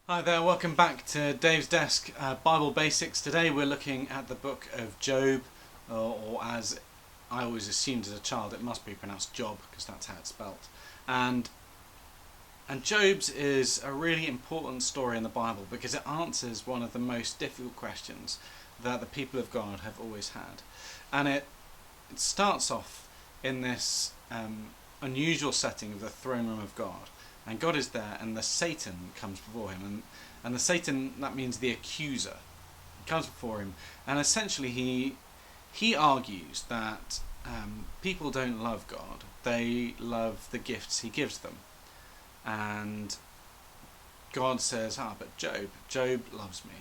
Hi there, welcome back to Dave's Desk Bible Basics. Today we're looking at the book of Job, or as I always assumed as a child, it must be pronounced Job because that's how it's spelt. And Job's is a really important story in the Bible because it answers one of the most difficult questions that the people of God have always had. And it starts off in this unusual setting of the throne room of God. And God is there, and the Satan comes before him, and the Satan, that means the accuser, comes before him, and essentially he argues that people don't love God; they love the gifts He gives them, and God says, but Job loves me,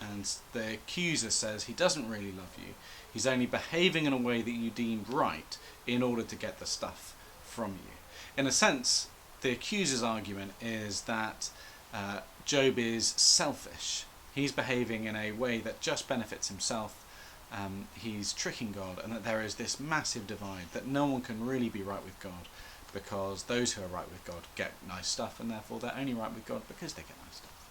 and the accuser says he doesn't really love you; he's only behaving in a way that you deemed right in order to get the stuff from you. In a sense, the accuser's argument is that Job is selfish. He's behaving in a way that just benefits himself. He's tricking God, and that there is this massive divide that no one can really be right with God, because those who are right with God get nice stuff, and therefore they're only right with God because they get nice stuff.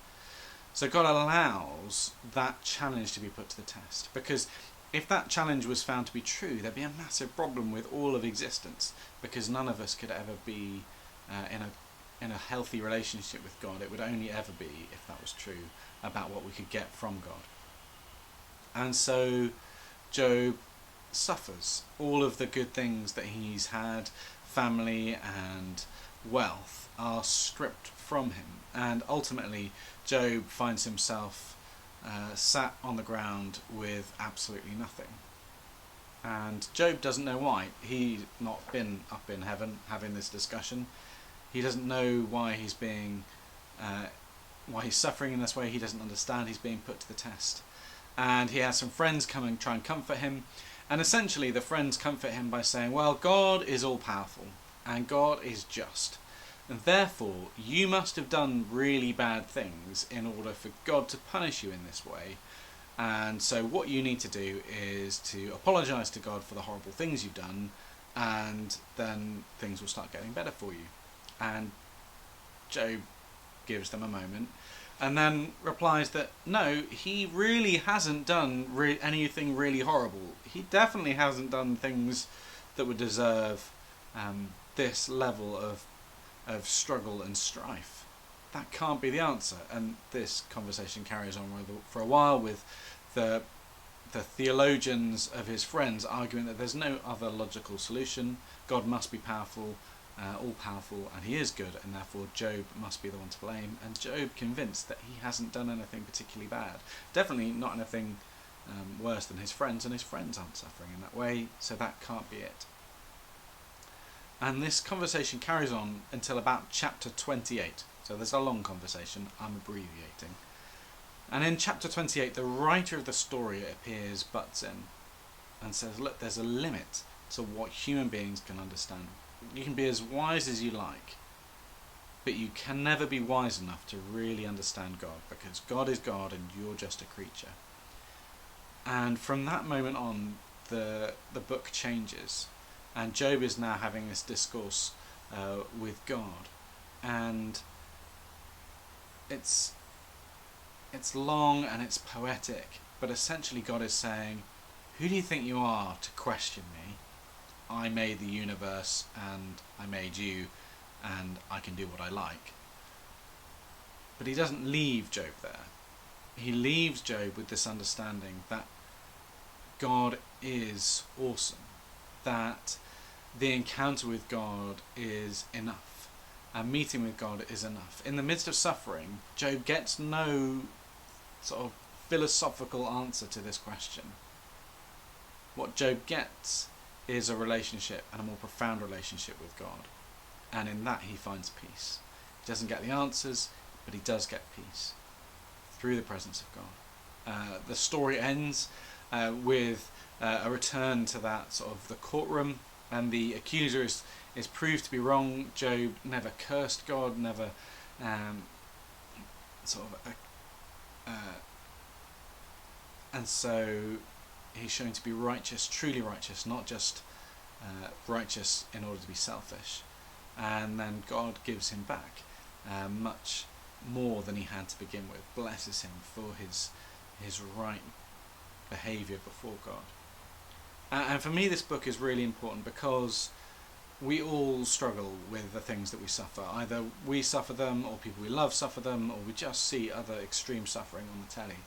So God allows that challenge to be put to the test, because if that challenge was found to be true, there'd be a massive problem with all of existence, because none of us could ever be in a healthy relationship with God. It would only ever be, if that was true, about what we could get from God. And so Job suffers. All of the good things that he's had, family and wealth, are stripped from him, and ultimately Job finds himself sat on the ground with absolutely nothing. And Job doesn't know why. He's not been up in heaven having this discussion. He doesn't know why he's suffering in this way. He doesn't understand. He's being put to the test. And he has some friends come and try and comfort him. And essentially the friends comfort him by saying, well, God is all-powerful and God is just. And therefore, you must have done really bad things in order for God to punish you in this way. And so what you need to do is to apologise to God for the horrible things you've done, and then things will start getting better for you. And Job gives them a moment and then replies that no, he really hasn't done anything really horrible. He definitely hasn't done things that would deserve this level of struggle and strife. That can't be the answer. And this conversation carries on for a while with the theologians of his friends arguing that there's no other logical solution. God must be powerful, all-powerful, and he is good, and therefore Job must be the one to blame. And Job, convinced that he hasn't done anything particularly bad, definitely not anything worse than his friends, and his friends aren't suffering in that way, so that can't be it. And this conversation carries on until about chapter 28. So there's a long conversation, I'm abbreviating. And in chapter 28, the writer of the story, it appears, butts in and says, look, there's a limit to what human beings can understand. You can be as wise as you like, but you can never be wise enough to really understand God, because God is God and you're just a creature. And from that moment on, the book changes, and Job is now having this discourse with God, and it's long and it's poetic, but essentially God is saying, who do you think you are to question me? I made the universe and I made you, and I can do what I like. But he doesn't leave Job there. He leaves Job with this understanding that God is awesome, that the encounter with God is enough, and meeting with God is enough. In the midst of suffering, Job gets no sort of philosophical answer to this question. What Job gets is a relationship, and a more profound relationship with God. And in that he finds peace. He doesn't get the answers, but he does get peace through the presence of God. The story ends with a return to that sort of the courtroom, and the accuser is proved to be wrong. Job never cursed God, never and so he's shown to be righteous, truly righteous, not just righteous in order to be selfish. And then God gives him back much more than he had to begin with, blesses him for his right behaviour before God. And for me, this book is really important because we all struggle with the things that we suffer. Either we suffer them, or people we love suffer them, or we just see other extreme suffering on the telly.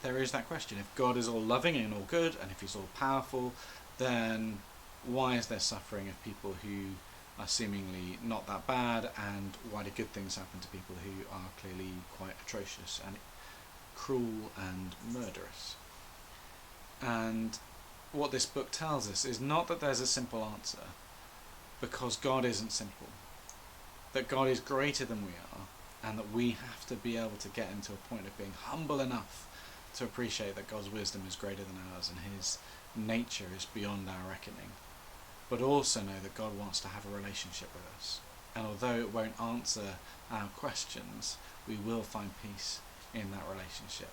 There is that question: if God is all loving and all good, and if He's all powerful, then why is there suffering of people who are seemingly not that bad, and why do good things happen to people who are clearly quite atrocious and cruel and murderous? And what this book tells us is not that there's a simple answer, because God isn't simple. That God is greater than we are, and that we have to be able to get into a point of being humble enough to appreciate that God's wisdom is greater than ours and His nature is beyond our reckoning. But also know that God wants to have a relationship with us. And although it won't answer our questions, we will find peace in that relationship.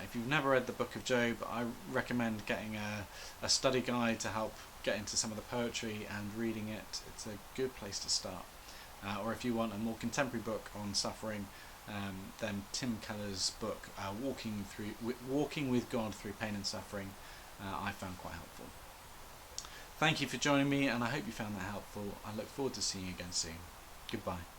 If you've never read the Book of Job, I recommend getting a study guide to help get into some of the poetry and reading it. It's a good place to start. Or if you want a more contemporary book on suffering, then Tim Keller's book, Walking with God Through Pain and Suffering, I found quite helpful. Thank you for joining me, and I hope you found that helpful. I look forward to seeing you again soon. Goodbye.